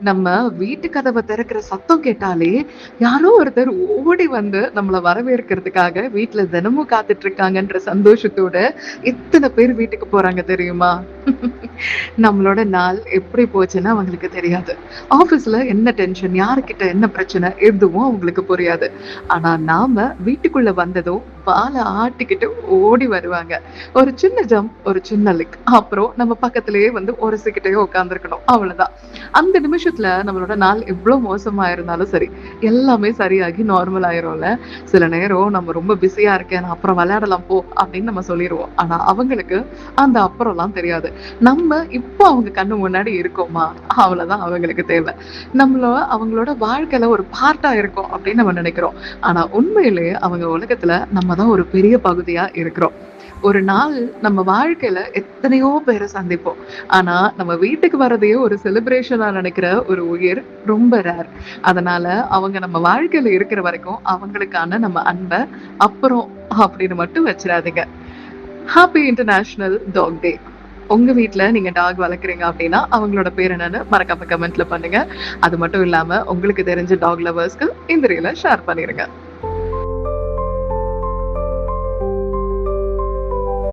நம்ம வீட்டு கதவ திறக்கிற சத்தம் கேட்டாலே, யாரோ ஒருத்தர் ஓடி வந்து நம்மள வரவேற்கிறதுக்காக வீட்ல தினமும் காத்துட்டு இருக்காங்கன்ற சந்தோஷத்தோட, எத்தன பேர் வீட்டுக்கு போறாங்க தெரியுமா? நம்மளோட நாள் எப்படி போச்சுன்னு அவங்களுக்கு தெரியாது. ஆஃபீஸ்ல என்ன டென்ஷன், யார்கிட்ட என்ன பிரச்சனை எதுவும் அவங்களுக்கு புரியாது. ஆனா நாம வீட்டுக்குள்ள வந்ததும் வால ஆட்டிக்கிட்டு ஓடி வருவாங்க. ஒரு சின்ன ஜம்ப், ஒரு சின்ன லிக். அப்புறம் நம்ம பக்கத்திலேயே வந்து உரசிக்கிட்டே உட்கார்ந்திருக்கணும். அவ்வளவுதான். அந்த நிமிஷத்துல நம்மளோட நாள் எவ்ளோ மோசமா இருந்தாலும் சரி, எல்லாமே சரியாகி நார்மல் ஆயிரும்ல. சில நேரம் நம்ம ரொம்ப பிஸியா இருக்கேன், நான் அப்புறம் விளையாடலாம் போ அப்படின்னு நம்ம சொல்லிருவோம். ஆனா அவங்களுக்கு அந்த அப்புறம்லாம் தெரியாது. நம்ம இப்போ அவங்க கண்ணு முன்னாடி இருக்கோமா? அவ்வளவுதான் அவங்களுக்கு தேவை. நம்மள அவங்களோட வாழ்க்கையில ஒரு பார்ட்டா இருக்கோம் அப்படின்னு நம்ம நினைக்கிறோம். ஆனா உண்மையிலேயே அவங்க உலகத்துல நம்ம தான் ஒரு பெரிய பகுதியா இருக்கிறோம். ஒரு நாள் நம்ம வாழ்க்கையில எத்தனையோ பேர சந்திப்போம். ஆனா, நம்ம வீட்டுக்கு வர்றதையே ஒரு செலிப்ரேஷனா நெனைக்கிற ஒரு உயிர் ரொம்ப ரேர். அதனால அவங்க நம்ம வாழ்க்கையில இருக்கிற வரைக்கும் அவங்களுக்கான நம்ம அன்ப அப்புறம் அப்படின்னு மட்டும் வச்சிராதீங்க. ஹாப்பி இன்டர்நேஷனல் டாக் டே. உங்க வீட்ல நீங்க டாக் வளர்க்குறீங்க அப்படின்னா, அவங்களோட பேர் என்னன்னு மறக்காம கமெண்ட்ல பண்ணுங்க. அது மட்டும் இல்லாம உங்களுக்கு தெரிஞ்ச டாக் லவர்ஸ்க்கு இந்த ரீல ஷேர் பண்ணிருங்க.